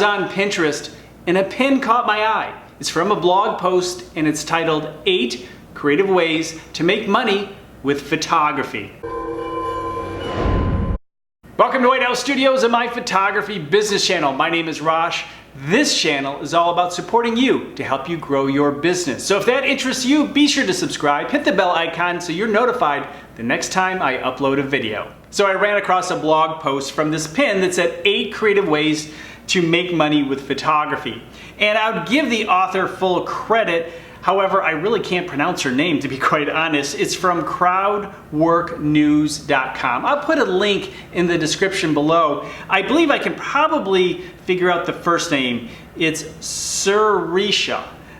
was on Pinterest and a pin caught my eye. It's from a blog post and it's titled 8 Creative Ways to Make Money with Photography. Welcome to White House Studios and my photography business channel. My name is Rosh. This channel is all about supporting you to help you grow your business. So if that interests you, be sure to subscribe, hit the bell icon so you're notified the next time I upload a video. So I ran across a blog post from this pin that said 8 creative ways to make money with photography. And I would give the author full credit. However, I really can't pronounce her name, to be quite honest. It's from crowdworknews.com. I'll put a link in the description below. I believe I can probably figure out the first name. It's Sillars.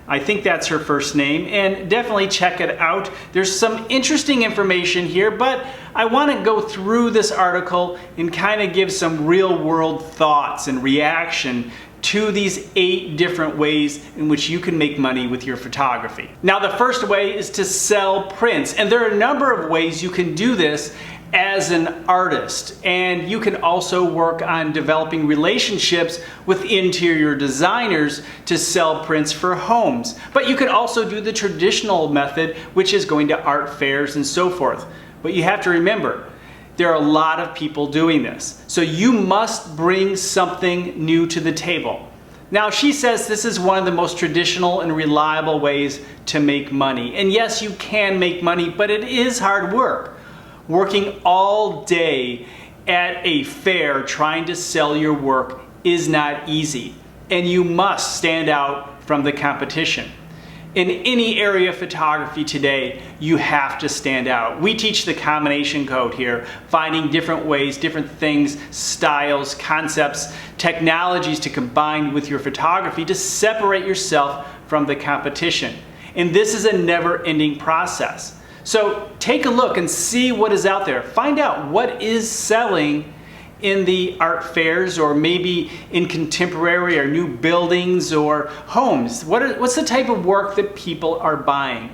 I think that's her first name, and definitely check it out. There's some interesting information here, but I want to go through this article and kind of give some real-world thoughts and reaction to these 8 different ways in which you can make money with your photography. Now, the first way is to sell prints, and there are a number of ways you can do this as an artist, and you can also work on developing relationships with interior designers to sell prints for homes. But you can also do the traditional method, which is going to art fairs and so forth. But you have to remember, there are a lot of people doing this. So you must bring something new to the table. Now, she says this is one of the most traditional and reliable ways to make money. And yes, you can make money, but it is hard work. Working all day at a fair trying to sell your work is not easy, and you must stand out from the competition. In any area of photography today, you have to stand out. We teach the combination code here, finding different ways, different things, styles, concepts, technologies to combine with your photography to separate yourself from the competition. And this is a never-ending process. So take a look and see what is out there. Find out what is selling in the art fairs, or maybe in contemporary or new buildings or homes. What's the type of work that people are buying?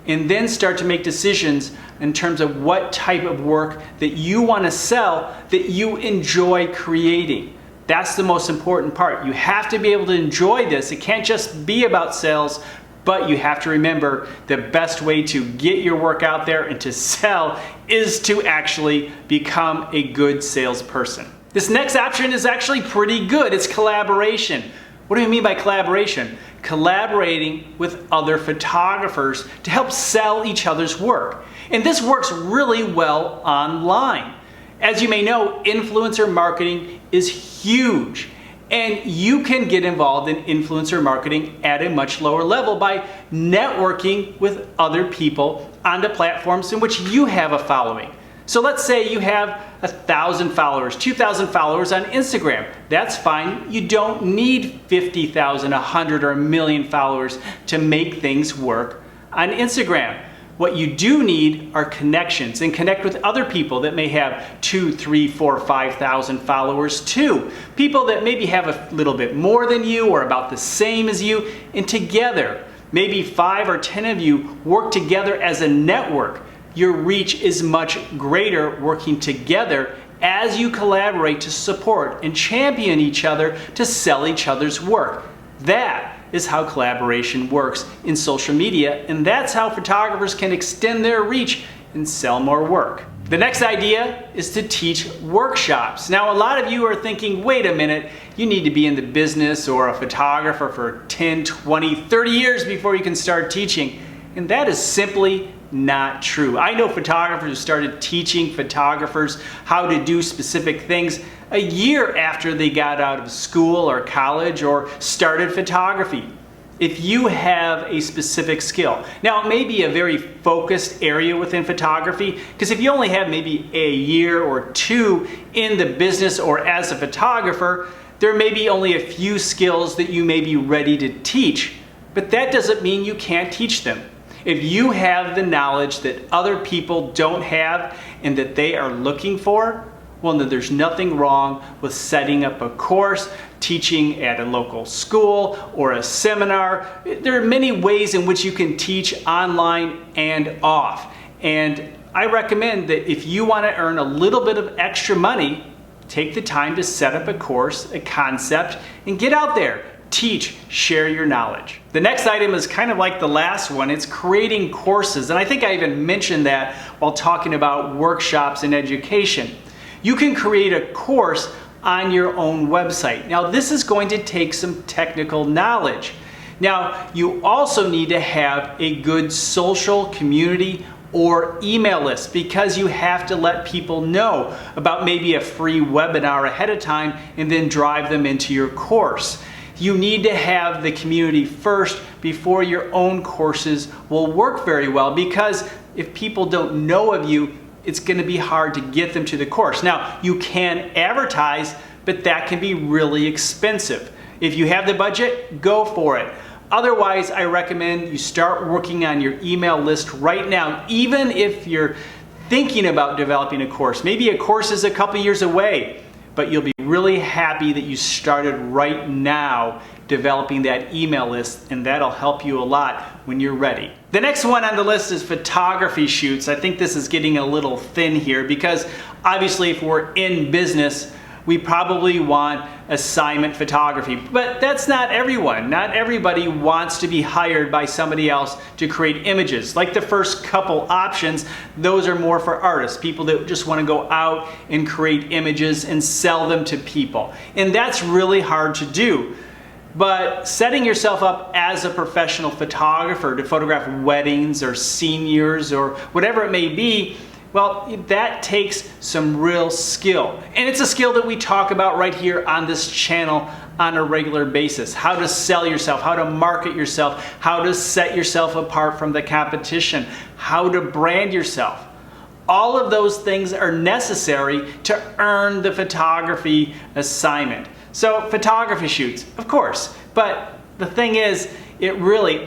And then start to make decisions in terms of what type of work that you want to sell that you enjoy creating. That's the most important part. You have to be able to enjoy this. It can't just be about sales, but you have to remember the best way to get your work out there and to sell is to actually become a good salesperson. This next option is actually pretty good. It's collaboration. What do you mean by collaboration? Collaborating with other photographers to help sell each other's work. And this works really well online. As you may know, influencer marketing is huge. And you can get involved in influencer marketing at a much lower level by networking with other people on the platforms in which you have a following. So let's say you have 1,000 followers, 2,000 followers on Instagram. That's fine. You don't need 50,000, 100, or 1 million followers to make things work on Instagram. What you do need are connections, and connect with other people that may have 2, 3, 4, 5,000 followers too. People that maybe have a little bit more than you or about the same as you, and together, maybe 5 or 10 of you work together as a network. Your reach is much greater working together as you collaborate to support and champion each other to sell each other's work. That is how collaboration works in social media, and that's how photographers can extend their reach and sell more work. The next idea is to teach workshops. Now, a lot of you are thinking, wait a minute, you need to be in the business or a photographer for 10, 20, 30 years before you can start teaching. And that is simply not true. I know photographers who started teaching photographers how to do specific things a year after they got out of school or college or started photography. If you have a specific skill. Now, it may be a very focused area within photography, because if you only have maybe a year or 2 in the business or as a photographer, there may be only a few skills that you may be ready to teach, but that doesn't mean you can't teach them. If you have the knowledge that other people don't have and that they are looking for, well, then there's nothing wrong with setting up a course, teaching at a local school or a seminar. There are many ways in which you can teach online and off. And I recommend that if you want to earn a little bit of extra money, take the time to set up a course, a concept, and get out there. Teach, share your knowledge. The next item is kind of like the last one. It's creating courses. And I think I even mentioned that while talking about workshops and education. You can create a course on your own website. Now, this is going to take some technical knowledge. Now, you also need to have a good social community or email list, because you have to let people know about maybe a free webinar ahead of time and then drive them into your course. You need to have the community first before your own courses will work very well, because if people don't know of you, it's going to be hard to get them to the course. Now, you can advertise, but that can be really expensive. If you have the budget, go for it. Otherwise, I recommend you start working on your email list right now, even if you're thinking about developing a course. Maybe a course is a couple years away, but you'll be really happy that you started right now developing that email list, and that'll help you a lot when you're ready. The next one on the list is photography shoots. I think this is getting a little thin here, because obviously if we're in business, we probably want assignment photography, but that's not everyone. Not everybody wants to be hired by somebody else to create images. Like the first couple options, those are more for artists, people that just want to go out and create images and sell them to people. And that's really hard to do. But setting yourself up as a professional photographer to photograph weddings or seniors or whatever it may be, well, that takes some real skill. And it's a skill that we talk about right here on this channel on a regular basis. How to sell yourself, how to market yourself, how to set yourself apart from the competition, how to brand yourself. All of those things are necessary to earn the photography assignment. So photography shoots, of course, but the thing is,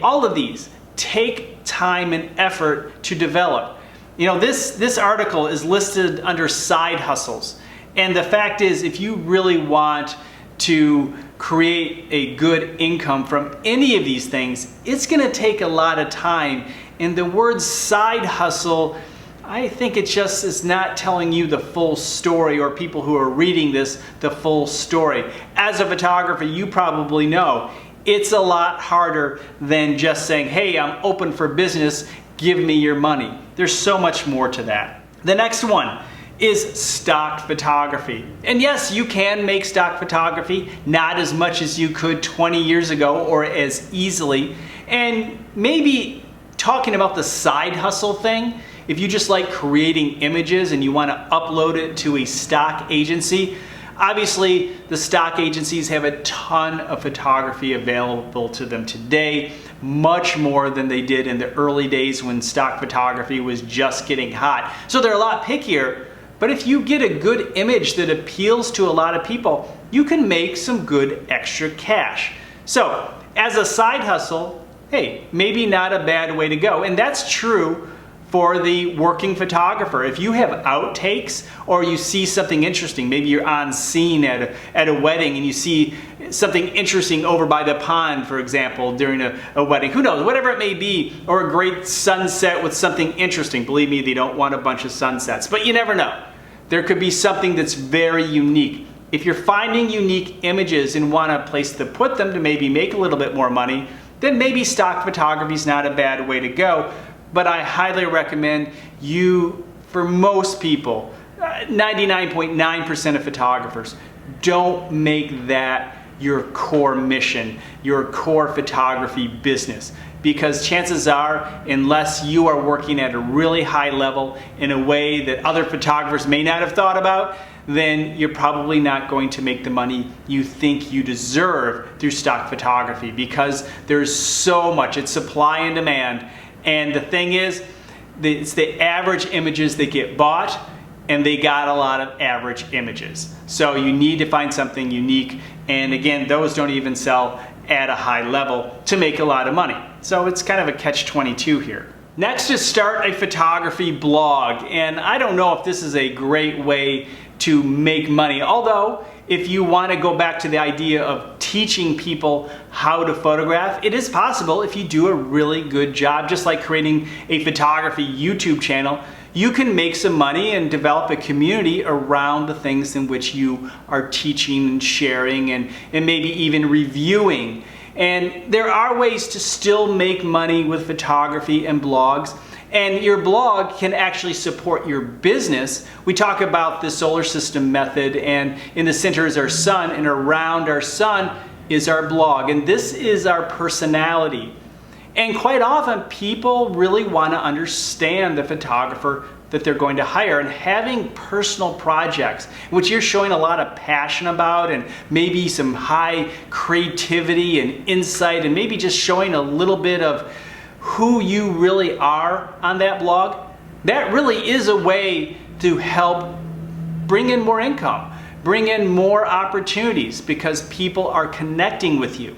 all of these take time and effort to develop. You know, this article is listed under side hustles. And the fact is, if you really want to create a good income from any of these things, it's going to take a lot of time. And the word side hustle, I think it just is not telling you the full story, or people who are reading this the full story. As a photographer, you probably know it's a lot harder than just saying, hey, I'm open for business, give me your money. There's so much more to that. The next one is stock photography. And yes, you can make stock photography, not as much as you could 20 years ago or as easily. And maybe talking about the side hustle thing, if you just like creating images and you want to upload it to a stock agency, obviously the stock agencies have a ton of photography available to them today, much more than they did in the early days when stock photography was just getting hot. So they're a lot pickier, but if you get a good image that appeals to a lot of people, you can make some good extra cash. So as a side hustle, hey, maybe not a bad way to go. And that's true for the working photographer. If you have outtakes or you see something interesting, maybe you're on scene at a wedding and you see something interesting over by the pond, for example, during a wedding, who knows, whatever it may be, or a great sunset with something interesting. Believe me, they don't want a bunch of sunsets, but you never know. There could be something that's very unique. If you're finding unique images and want a place to put them to maybe make a little bit more money, then maybe stock photography is not a bad way to go. But I highly recommend you, for most people, 99.9% of photographers, don't make that your core mission, your core photography business. Because chances are, unless you are working at a really high level in a way that other photographers may not have thought about, then you're probably not going to make the money you think you deserve through stock photography, because there's so much, it's supply and demand. And the thing is, it's the average images that get bought, and they got a lot of average images. So you need to find something unique, and again, those don't even sell at a high level to make a lot of money. So it's kind of a catch-22 here. Next is start a photography blog, and I don't know if this is a great way to make money, although if you want to go back to the idea of teaching people how to photograph, it is possible if you do a really good job, just like creating a photography YouTube channel. You can make some money and develop a community around the things in which you are teaching and sharing and maybe even reviewing. And there are ways to still make money with photography and blogs. And your blog can actually support your business. We talk about the solar system method, and in the center is our sun, and around our sun is our blog. And this is our personality. And quite often people really want to understand the photographer that they're going to hire, and having personal projects which you're showing a lot of passion about and maybe some high creativity and insight and maybe just showing a little bit of who you really are on that blog, that really is a way to help bring in more income, bring in more opportunities, because people are connecting with you.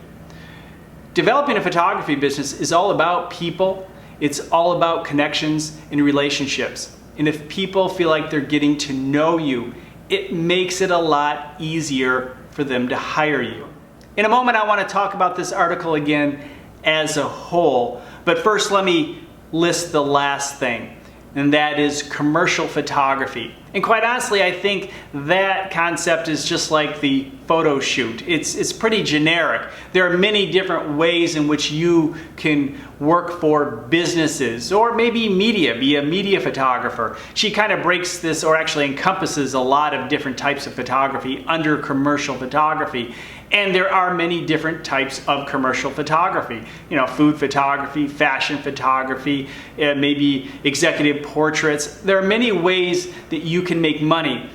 Developing a photography business is all about people. It's all about connections and relationships. And if people feel like they're getting to know you, it makes it a lot easier for them to hire you. In a moment, I want to talk about this article again as a whole. But first, let me list the last thing, and that is commercial photography. And quite honestly, I think that concept is just like the photo shoot. It's pretty generic. There are many different ways in which you can work for businesses, or maybe media, be a media photographer. She kind of breaks this, or actually encompasses, a lot of different types of photography under commercial photography. And there are many different types of commercial photography. You know, food photography, fashion photography, maybe executive portraits. There are many ways that you can make money.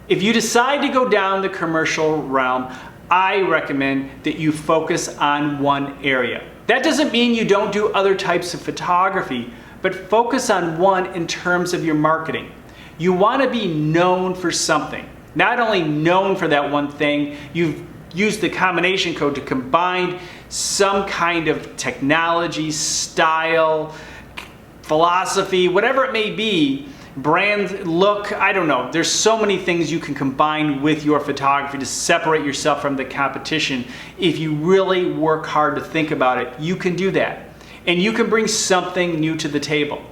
If you decide to go down the commercial realm, I recommend that you focus on one area. That doesn't mean you don't do other types of photography, but focus on one in terms of your marketing. You want to be known for something. Not only known for that one thing, you've used the combination code to combine some kind of technology, style, philosophy, whatever it may be, brand, look, I don't know. There's so many things you can combine with your photography to separate yourself from the competition. If you really work hard to think about it, you can do that. And you can bring something new to the table.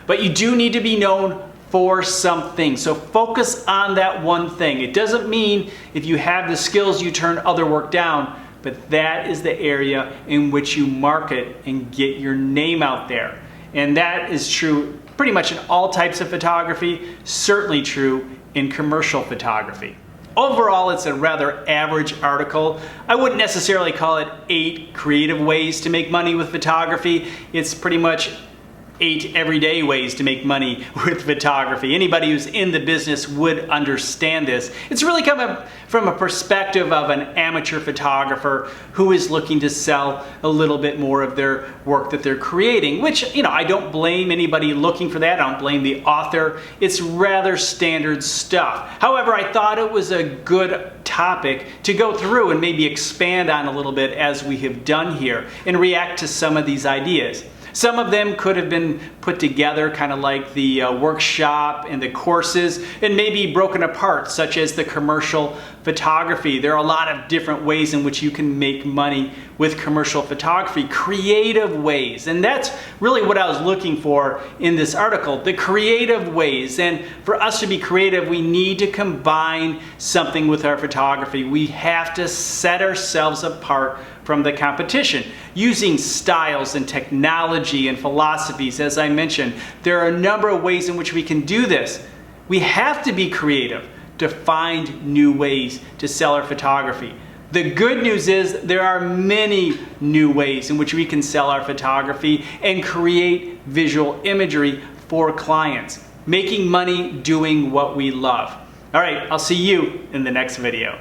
But you do need to be known for something. So focus on that one thing. It doesn't mean if you have the skills you turn other work down, but that is the area in which you market and get your name out there. And that is true pretty much in all types of photography, certainly true in commercial photography. Overall, it's a rather average article. I wouldn't necessarily call it 8 creative ways to make money with photography. It's pretty much 8 everyday ways to make money with photography. Anybody who's in the business would understand this. It's really coming from a perspective of an amateur photographer who is looking to sell a little bit more of their work that they're creating, which, you know, I don't blame anybody looking for that. I don't blame the author. It's rather standard stuff. However, I thought it was a good topic to go through and maybe expand on a little bit, as we have done here, and react to some of these ideas. Some of them could have been put together kind of like the workshop and the courses, and maybe broken apart, such as the commercial photography. There are a lot of different ways in which you can make money with commercial photography, creative ways. And that's really what I was looking for in this article, the creative ways. And for us to be creative, we need to combine something with our photography. We have to set ourselves apart from the competition using styles and technology and philosophies. As I mentioned, there are a number of ways in which we can do this. We have to be creative to find new ways to sell our photography. The good news is there are many new ways in which we can sell our photography and create visual imagery for clients, making money doing what we love. All right, I'll see you in the next video.